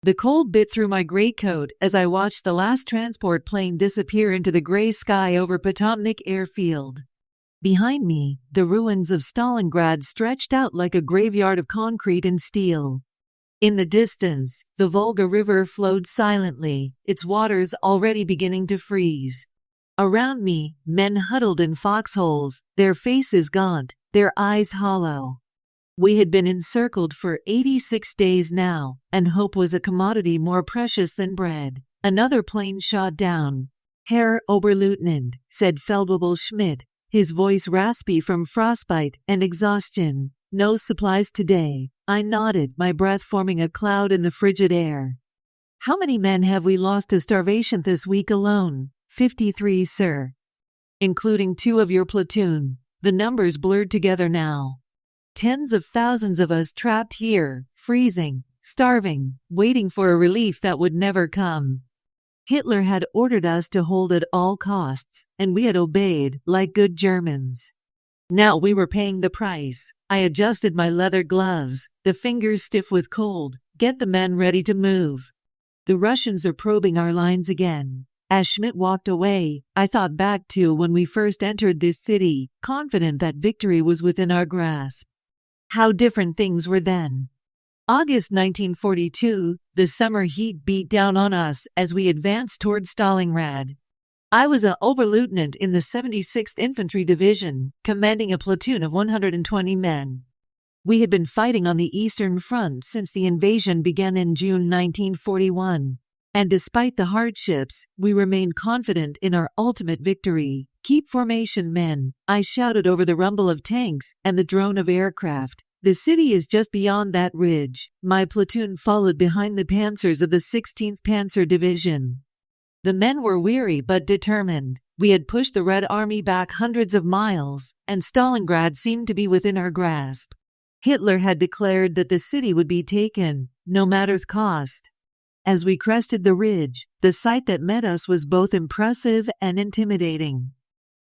The cold bit through my greatcoat as I watched the last transport plane disappear into the gray sky over Potomnik Airfield. Behind me, the ruins of Stalingrad stretched out like a graveyard of concrete and steel. In the distance, the Volga River flowed silently, its waters already beginning to freeze. Around me, men huddled in foxholes, their faces gaunt, their eyes hollow. We had been encircled for 86 days now, and hope was a commodity more precious than bread. Another plane shot down. "Herr Oberleutnant," said Feldwebel Schmidt, his voice raspy from frostbite and exhaustion. "No supplies today." I nodded, my breath forming a cloud in the frigid air. "How many men have we lost to starvation this week alone?" 53, sir. "Including 2 of your platoon." The numbers blurred together now. Tens of thousands of us trapped here, freezing, starving, waiting for a relief that would never come. Hitler had ordered us to hold at all costs, and we had obeyed, like good Germans. Now we were paying the price. I adjusted my leather gloves, the fingers stiff with cold. "Get the men ready to move. The Russians are probing our lines again." As Schmidt walked away, I thought back to when we first entered this city, confident that victory was within our grasp. How different things were then. August 1942, the summer heat beat down on us as we advanced toward Stalingrad. I was an Oberleutnant in the 76th Infantry Division, commanding a platoon of 120 men. We had been fighting on the Eastern Front since the invasion began in June 1941. And despite the hardships, we remained confident in our ultimate victory. "Keep formation, men," I shouted over the rumble of tanks and the drone of aircraft. "The city is just beyond that ridge." My platoon followed behind the panzers of the 16th Panzer Division. The men were weary but determined. We had pushed the Red Army back hundreds of miles, and Stalingrad seemed to be within our grasp. Hitler had declared that the city would be taken, no matter the cost. As we crested the ridge, the sight that met us was both impressive and intimidating.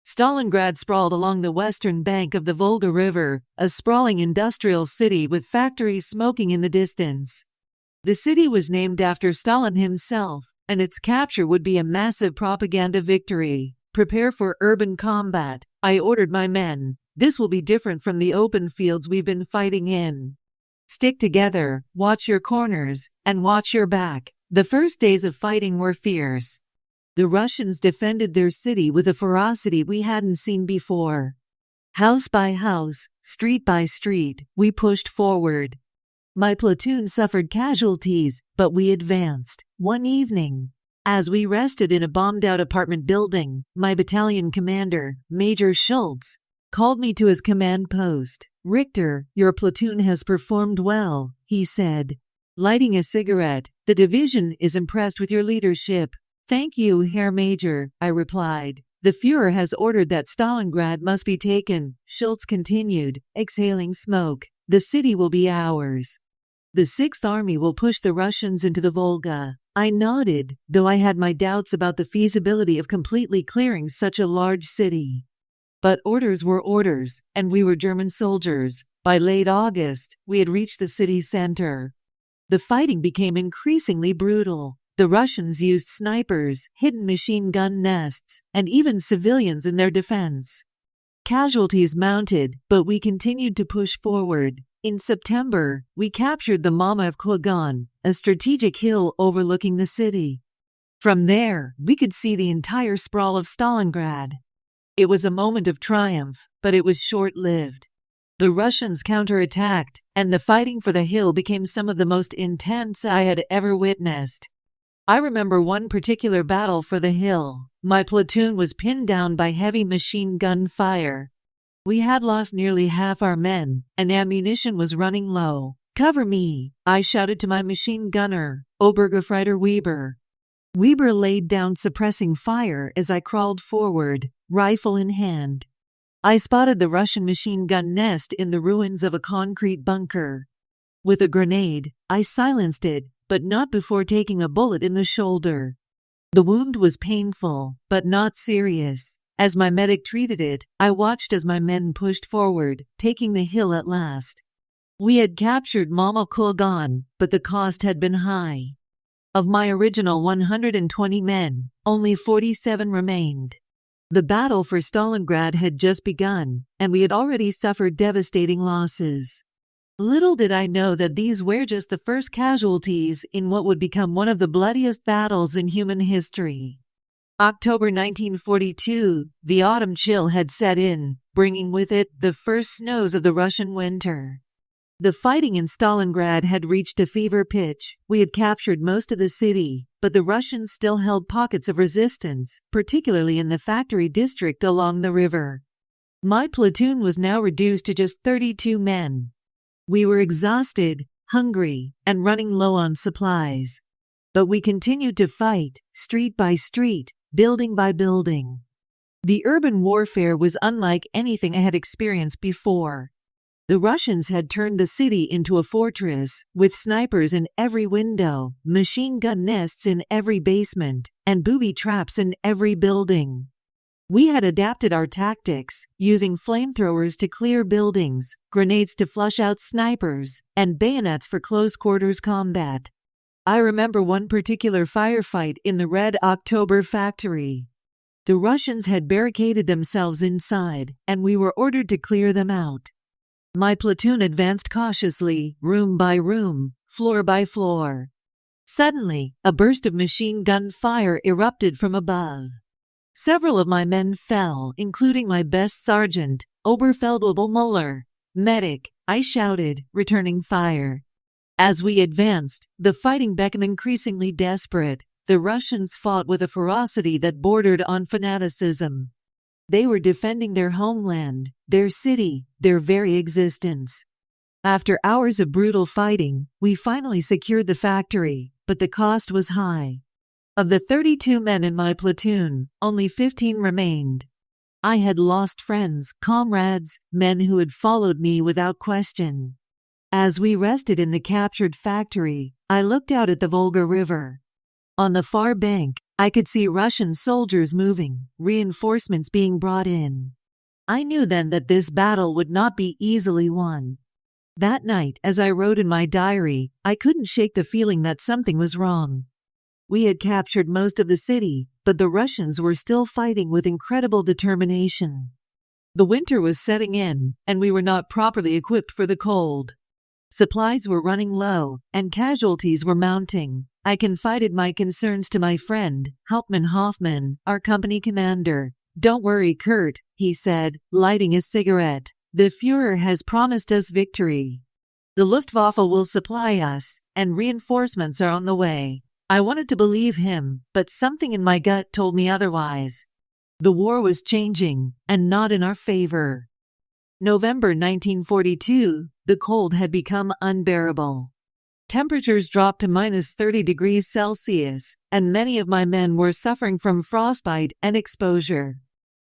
Stalingrad sprawled along the western bank of the Volga River, a sprawling industrial city with factories smoking in the distance. The city was named after Stalin himself, and its capture would be a massive propaganda victory. "Prepare for urban combat," I ordered my men. "This will be different from the open fields we've been fighting in. Stick together, watch your corners, and watch your back." The first days of fighting were fierce. The Russians defended their city with a ferocity we hadn't seen before. House by house, street by street, we pushed forward. My platoon suffered casualties, but we advanced. One evening, as we rested in a bombed-out apartment building, my battalion commander, Major Schultz, called me to his command post. "Richter, your platoon has performed well," he said, lighting a cigarette. "The division is impressed with your leadership." "Thank you, Herr Major," I replied. "The Führer has ordered that Stalingrad must be taken," Schultz continued, exhaling smoke. "The city will be ours. The 6th Army will push the Russians into the Volga." I nodded, though I had my doubts about the feasibility of completely clearing such a large city. But orders were orders, and we were German soldiers. By late August, we had reached the city center. The fighting became increasingly brutal. The Russians used snipers, hidden machine gun nests, and even civilians in their defense. Casualties mounted, but we continued to push forward. In September, we captured the Mamaev Kurgan, a strategic hill overlooking the city. From there, we could see the entire sprawl of Stalingrad. It was a moment of triumph, but it was short-lived. The Russians counterattacked, and the fighting for the hill became some of the most intense I had ever witnessed. I remember one particular battle for the hill. My platoon was pinned down by heavy machine gun fire. We had lost nearly half our men, and ammunition was running low. "Cover me," I shouted to my machine gunner, Obergefreiter Weber. Weber laid down suppressing fire as I crawled forward, rifle in hand. I spotted the Russian machine gun nest in the ruins of a concrete bunker. With a grenade, I silenced it, but not before taking a bullet in the shoulder. The wound was painful, but not serious. As my medic treated it, I watched as my men pushed forward, taking the hill at last. We had captured Mamaev Kurgan, but the cost had been high. Of my original 120 men, only 47 remained. The battle for Stalingrad had just begun, and we had already suffered devastating losses. Little did I know that these were just the first casualties in what would become one of the bloodiest battles in human history. October 1942, the autumn chill had set in, bringing with it the first snows of the Russian winter. The fighting in Stalingrad had reached a fever pitch. We had captured most of the city, but the Russians still held pockets of resistance, particularly in the factory district along the river. My platoon was now reduced to just 32 men. We were exhausted, hungry, and running low on supplies. But we continued to fight, street by street, building by building. The urban warfare was unlike anything I had experienced before. The Russians had turned the city into a fortress, with snipers in every window, machine gun nests in every basement, and booby traps in every building. We had adapted our tactics, using flamethrowers to clear buildings, grenades to flush out snipers, and bayonets for close-quarters combat. I remember one particular firefight in the Red October factory. The Russians had barricaded themselves inside, and we were ordered to clear them out. My platoon advanced cautiously, room by room, floor by floor. Suddenly, a burst of machine gun fire erupted from above. Several of my men fell, including my best sergeant, Oberfeldwebel Müller. "Medic," I shouted, returning fire. As we advanced, the fighting became increasingly desperate. The Russians fought with a ferocity that bordered on fanaticism. They were defending their homeland, their city, their very existence. After hours of brutal fighting, we finally secured the factory, but the cost was high. Of the 32 men in my platoon, only 15 remained. I had lost friends, comrades, men who had followed me without question. As we rested in the captured factory, I looked out at the Volga River. On the far bank, I could see Russian soldiers moving, reinforcements being brought in. I knew then that this battle would not be easily won. That night, as I wrote in my diary, I couldn't shake the feeling that something was wrong. We had captured most of the city, but the Russians were still fighting with incredible determination. The winter was setting in, and we were not properly equipped for the cold. Supplies were running low, and casualties were mounting. I confided my concerns to my friend, Hauptmann Hoffmann, our company commander. "Don't worry, Kurt," he said, lighting a cigarette. "The Führer has promised us victory. The Luftwaffe will supply us, and reinforcements are on the way." I wanted to believe him, but something in my gut told me otherwise. The war was changing, and not in our favor. November 1942, the cold had become unbearable. Temperatures dropped to -30°C, and many of my men were suffering from frostbite and exposure.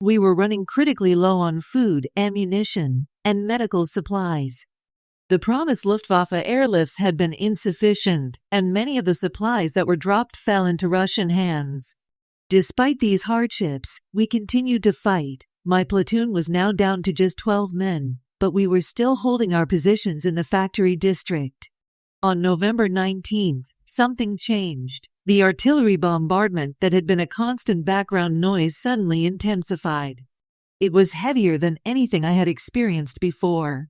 We were running critically low on food, ammunition, and medical supplies. The promised Luftwaffe airlifts had been insufficient, and many of the supplies that were dropped fell into Russian hands. Despite these hardships, we continued to fight. My platoon was now down to just 12 men, but we were still holding our positions in the factory district. On November 19th, something changed. The artillery bombardment that had been a constant background noise suddenly intensified. It was heavier than anything I had experienced before.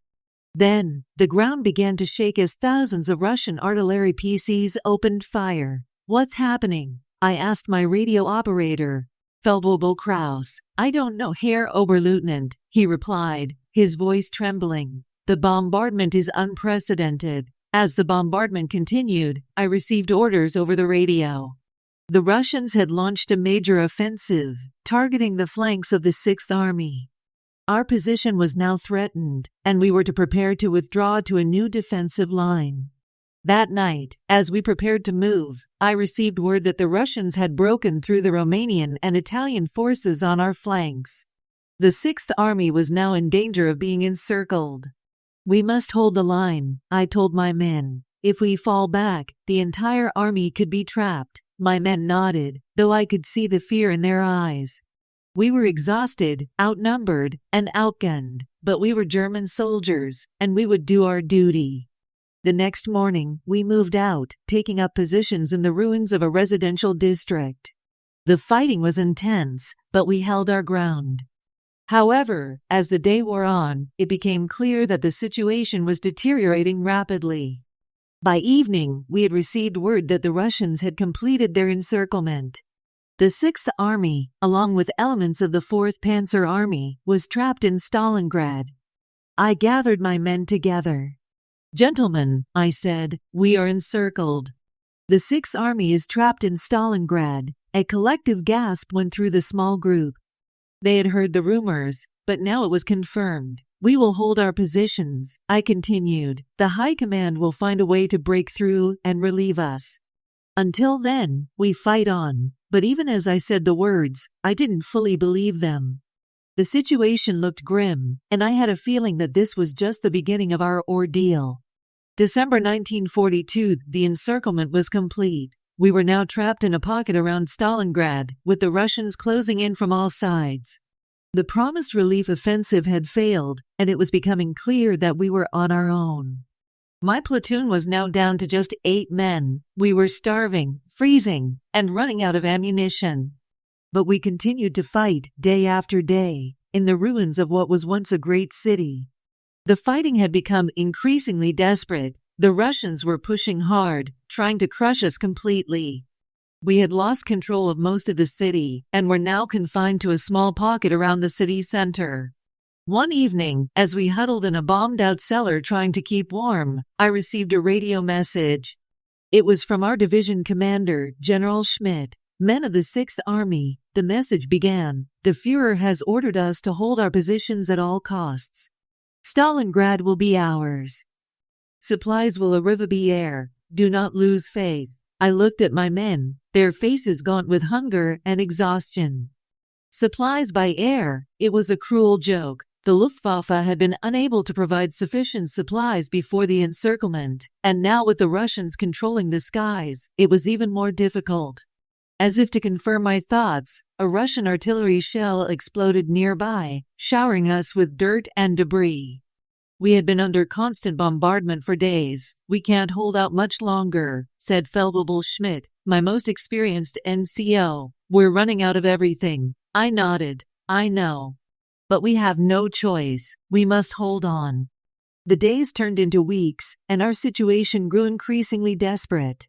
Then, the ground began to shake as thousands of Russian artillery pieces opened fire. "What's happening?" I asked my radio operator, Feldwebel Kraus. "I don't know, Herr Oberleutnant," he replied, his voice trembling. "The bombardment is unprecedented." As the bombardment continued, I received orders over the radio. The Russians had launched a major offensive, targeting the flanks of the Sixth Army. Our position was now threatened, and we were to prepare to withdraw to a new defensive line. That night, as we prepared to move, I received word that the Russians had broken through the Romanian and Italian forces on our flanks. The Sixth Army was now in danger of being encircled. "We must hold the line," I told my men. "If we fall back, the entire army could be trapped." My men nodded, though I could see the fear in their eyes. We were exhausted, outnumbered, and outgunned, but we were German soldiers, and we would do our duty. The next morning, we moved out, taking up positions in the ruins of a residential district. The fighting was intense, but we held our ground. However, as the day wore on, it became clear that the situation was deteriorating rapidly. By evening, we had received word that the Russians had completed their encirclement. The 6th Army, along with elements of the 4th Panzer Army, was trapped in Stalingrad. I gathered my men together. "Gentlemen," I said, "we are encircled. The 6th Army is trapped in Stalingrad." A collective gasp went through the small group. They had heard the rumors, but now it was confirmed. "We will hold our positions," I continued. "The High Command will find a way to break through and relieve us. Until then, we fight on." But even as I said the words, I didn't fully believe them. The situation looked grim, and I had a feeling that this was just the beginning of our ordeal. December 1942, the encirclement was complete. We were now trapped in a pocket around Stalingrad, with the Russians closing in from all sides. The promised relief offensive had failed, and it was becoming clear that we were on our own. My platoon was now down to just 8 men. We were starving, freezing, and running out of ammunition. But we continued to fight, day after day, in the ruins of what was once a great city. The fighting had become increasingly desperate. The Russians were pushing hard, trying to crush us completely. We had lost control of most of the city, and were now confined to a small pocket around the city center. One evening, as we huddled in a bombed-out cellar trying to keep warm, I received a radio message. It was from our division commander, General Schmidt. "Men of the 6th Army," the message began, "the Führer has ordered us to hold our positions at all costs. Stalingrad will be ours. Supplies will arrive by air. Do not lose faith." I looked at my men, their faces gaunt with hunger and exhaustion. Supplies by air? It was a cruel joke. The Luftwaffe had been unable to provide sufficient supplies before the encirclement, and now with the Russians controlling the skies, it was even more difficult. As if to confirm my thoughts, a Russian artillery shell exploded nearby, showering us with dirt and debris. "We had been under constant bombardment for days. We can't hold out much longer," said Feldwebel Schmidt, my most experienced NCO. "We're running out of everything." I nodded. "I know. But we have no choice. We must hold on." The days turned into weeks, and our situation grew increasingly desperate.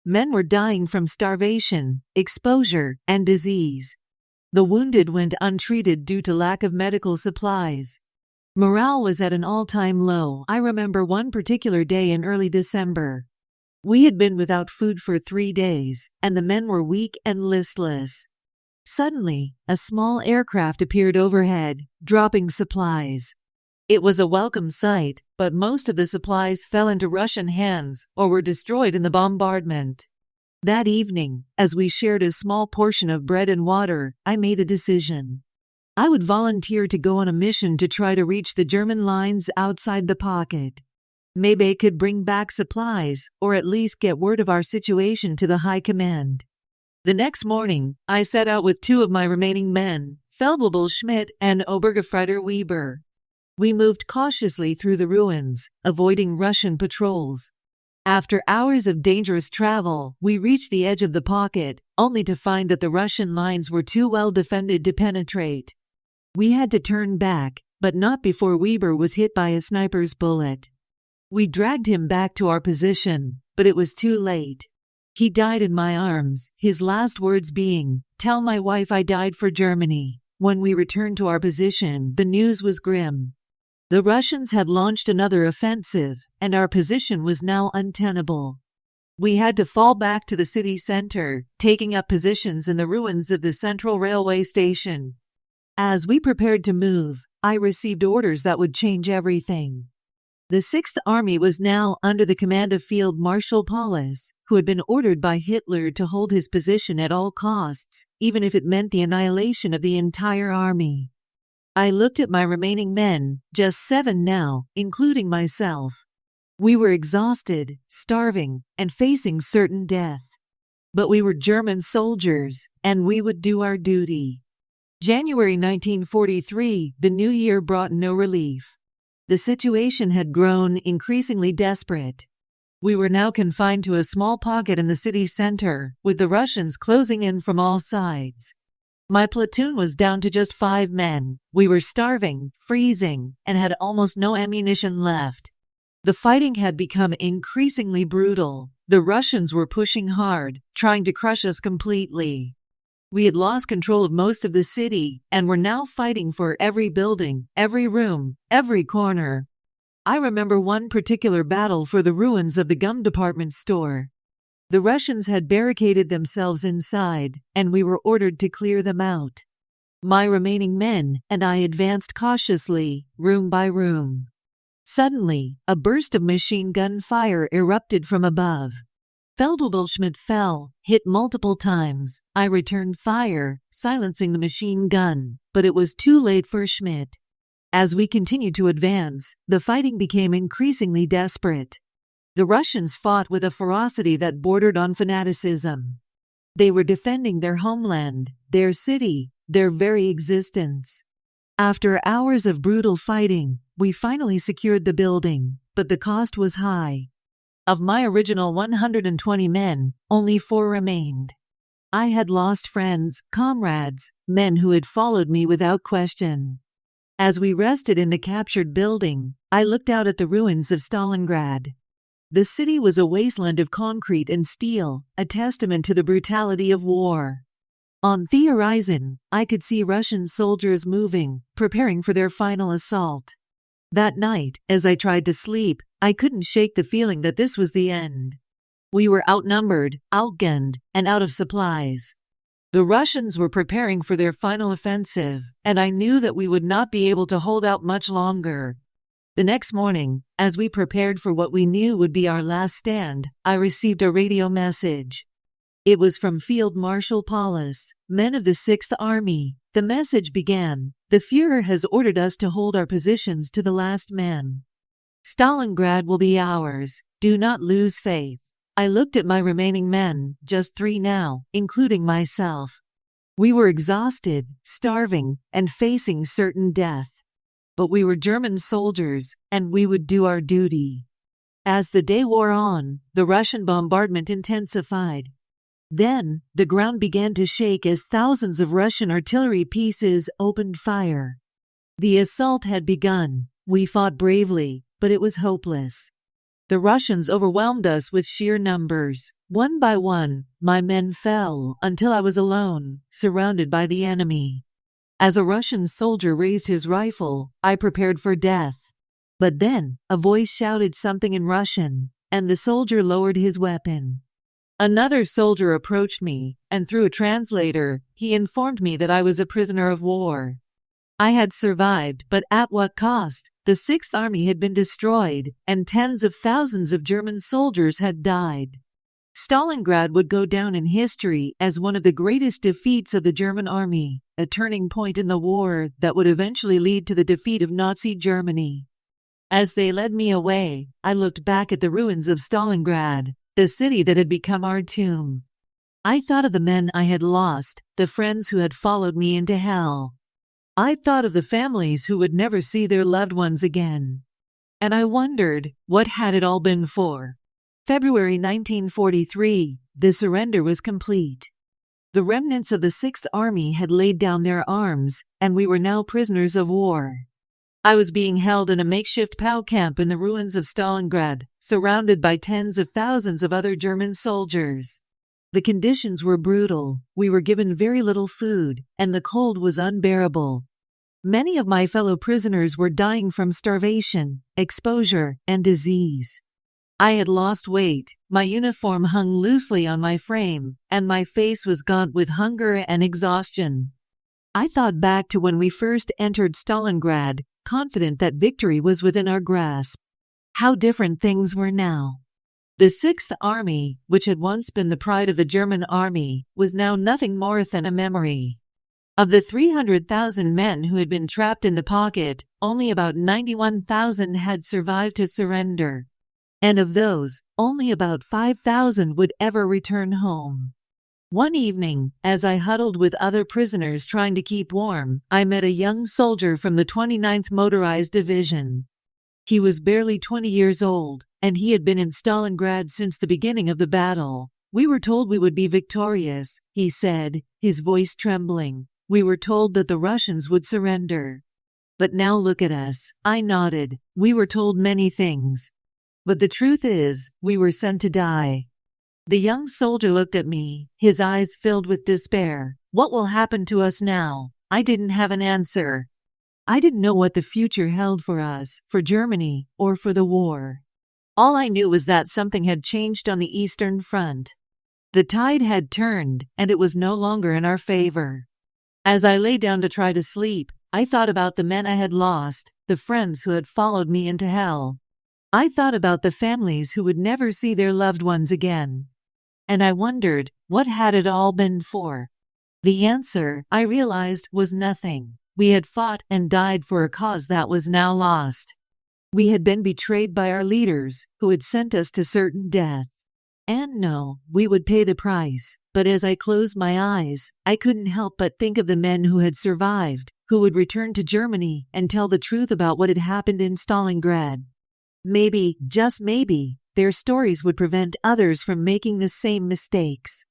Men were dying from starvation, exposure, and disease. The wounded went untreated due to lack of medical supplies. Morale was at an all-time low. I remember one particular day in early December. We had been without food for 3 days, and the men were weak and listless. Suddenly, a small aircraft appeared overhead, dropping supplies. It was a welcome sight, but most of the supplies fell into Russian hands or were destroyed in the bombardment. That evening, as we shared a small portion of bread and water, I made a decision. I would volunteer to go on a mission to try to reach the German lines outside the pocket. Maybe I could bring back supplies, or at least get word of our situation to the High Command. The next morning, I set out with 2 of my remaining men, Feldwebel Schmidt and Obergefreiter Weber. We moved cautiously through the ruins, avoiding Russian patrols. After hours of dangerous travel, we reached the edge of the pocket, only to find that the Russian lines were too well defended to penetrate. We had to turn back, but not before Weber was hit by a sniper's bullet. We dragged him back to our position, but it was too late. He died in my arms, his last words being, "Tell my wife I died for Germany." When we returned to our position, the news was grim. The Russians had launched another offensive, and our position was now untenable. We had to fall back to the city center, taking up positions in the ruins of the central railway station. As we prepared to move, I received orders that would change everything. The 6th Army was now under the command of Field Marshal Paulus, who had been ordered by Hitler to hold his position at all costs, even if it meant the annihilation of the entire army. I looked at my remaining men, just 7 now, including myself. We were exhausted, starving, and facing certain death. But we were German soldiers, and we would do our duty. January 1943, the new year brought no relief. The situation had grown increasingly desperate. We were now confined to a small pocket in the city center, with the Russians closing in from all sides. My platoon was down to just 5 men. We were starving, freezing, and had almost no ammunition left. The fighting had become increasingly brutal. The Russians were pushing hard, trying to crush us completely. We had lost control of most of the city, and were now fighting for every building, every room, every corner. I remember one particular battle for the ruins of the gum department store. The Russians had barricaded themselves inside, and we were ordered to clear them out. My remaining men and I advanced cautiously, room by room. Suddenly, a burst of machine gun fire erupted from above. Feldwebelschmidt fell, hit multiple times. I returned fire, silencing the machine gun, but it was too late for Schmidt. As we continued to advance, the fighting became increasingly desperate. The Russians fought with a ferocity that bordered on fanaticism. They were defending their homeland, their city, their very existence. After hours of brutal fighting, we finally secured the building, but the cost was high. Of my original 120 men, only 4 remained. I had lost friends, comrades, men who had followed me without question. As we rested in the captured building, I looked out at the ruins of Stalingrad. The city was a wasteland of concrete and steel, a testament to the brutality of war. On the horizon, I could see Russian soldiers moving, preparing for their final assault. That night, as I tried to sleep, I couldn't shake the feeling that this was the end. We were outnumbered, outgunned, and out of supplies. The Russians were preparing for their final offensive, and I knew that we would not be able to hold out much longer. The next morning, as we prepared for what we knew would be our last stand, I received a radio message. It was from Field Marshal Paulus, men of the 6th Army. The message began, "The Führer has ordered us to hold our positions to the last man. Stalingrad will be ours. Do not lose faith." I looked at my remaining men, just 3 now, including myself. We were exhausted, starving, and facing certain death. But we were German soldiers, and we would do our duty. As the day wore on, the Russian bombardment intensified. Then, the ground began to shake as thousands of Russian artillery pieces opened fire. The assault had begun. We fought bravely, but it was hopeless. The Russians overwhelmed us with sheer numbers. One by one, my men fell until I was alone, surrounded by the enemy. As a Russian soldier raised his rifle, I prepared for death. But then, a voice shouted something in Russian, and the soldier lowered his weapon. Another soldier approached me, and through a translator, he informed me that I was a prisoner of war. I had survived, but at what cost? The 6th Army had been destroyed, and tens of thousands of German soldiers had died. Stalingrad would go down in history as one of the greatest defeats of the German army, a turning point in the war that would eventually lead to the defeat of Nazi Germany. As they led me away, I looked back at the ruins of Stalingrad, the city that had become our tomb. I thought of the men I had lost, the friends who had followed me into hell. I thought of the families who would never see their loved ones again. And I wondered, what had it all been for? February 1943, the surrender was complete. The remnants of the 6th Army had laid down their arms, and we were now prisoners of war. I was being held in a makeshift POW camp in the ruins of Stalingrad, surrounded by tens of thousands of other German soldiers. The conditions were brutal, we were given very little food, and the cold was unbearable. Many of my fellow prisoners were dying from starvation, exposure, and disease. I had lost weight, my uniform hung loosely on my frame, and my face was gaunt with hunger and exhaustion. I thought back to when we first entered Stalingrad, confident that victory was within our grasp. How different things were now. The 6th Army, which had once been the pride of the German army, was now nothing more than a memory. Of the 300,000 men who had been trapped in the pocket, only about 91,000 had survived to surrender. And of those, only about 5,000 would ever return home. One evening, as I huddled with other prisoners trying to keep warm, I met a young soldier from the 29th Motorized Division. He was barely 20 years old, and he had been in Stalingrad since the beginning of the battle. We were told we would be victorious, he said, his voice trembling. We were told that the Russians would surrender. But now look at us. I nodded. We were told many things. But the truth is, we were sent to die. The young soldier looked at me, his eyes filled with despair. What will happen to us now? I didn't have an answer. I didn't know what the future held for us, for Germany, or for the war. All I knew was that something had changed on the Eastern Front. The tide had turned, and it was no longer in our favor. As I lay down to try to sleep, I thought about the men I had lost, the friends who had followed me into hell. I thought about the families who would never see their loved ones again. And I wondered, what had it all been for? The answer, I realized, was nothing. We had fought and died for a cause that was now lost. We had been betrayed by our leaders, who had sent us to certain death. And no, we would pay the price, but as I closed my eyes, I couldn't help but think of the men who had survived, who would return to Germany and tell the truth about what had happened in Stalingrad. Maybe, just maybe, their stories would prevent others from making the same mistakes.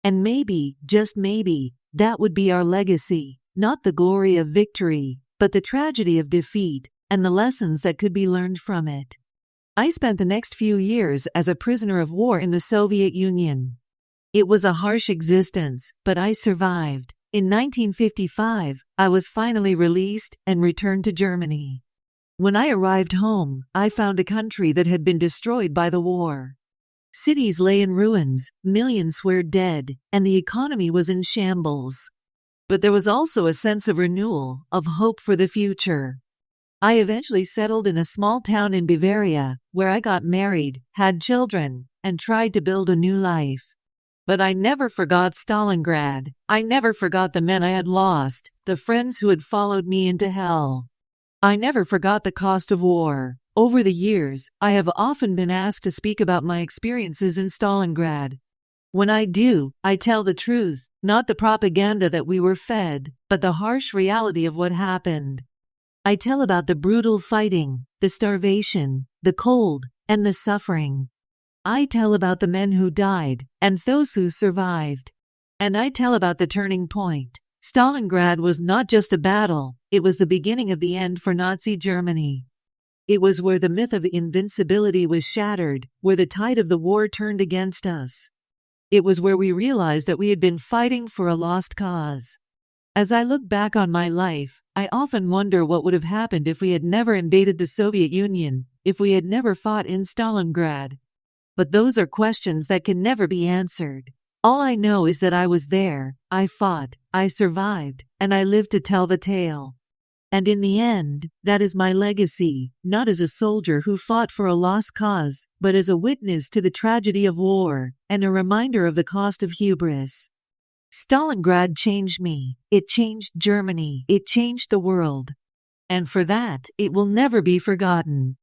And maybe, just maybe, that would be our legacy, not the glory of victory, but the tragedy of defeat, and the lessons that could be learned from it. I spent the next few years as a prisoner of war in the Soviet Union. It was a harsh existence, but I survived. In 1955, I was finally released and returned to Germany. When I arrived home, I found a country that had been destroyed by the war. Cities lay in ruins, millions were dead, and the economy was in shambles. But there was also a sense of renewal, of hope for the future. I eventually settled in a small town in Bavaria, where I got married, had children, and tried to build a new life. But I never forgot Stalingrad. I never forgot the men I had lost, the friends who had followed me into hell. I never forgot the cost of war. Over the years, I have often been asked to speak about my experiences in Stalingrad. When I do, I tell the truth, not the propaganda that we were fed, but the harsh reality of what happened. I tell about the brutal fighting, the starvation, the cold, and the suffering. I tell about the men who died, and those who survived. And I tell about the turning point. Stalingrad was not just a battle, it was the beginning of the end for Nazi Germany. It was where the myth of invincibility was shattered, where the tide of the war turned against us. It was where we realized that we had been fighting for a lost cause. As I look back on my life, I often wonder what would have happened if we had never invaded the Soviet Union, if we had never fought in Stalingrad. But those are questions that can never be answered. All I know is that I was there, I fought, I survived, and I lived to tell the tale. And in the end, that is my legacy, not as a soldier who fought for a lost cause, but as a witness to the tragedy of war, and a reminder of the cost of hubris. Stalingrad changed me, it changed Germany, it changed the world. And for that, it will never be forgotten.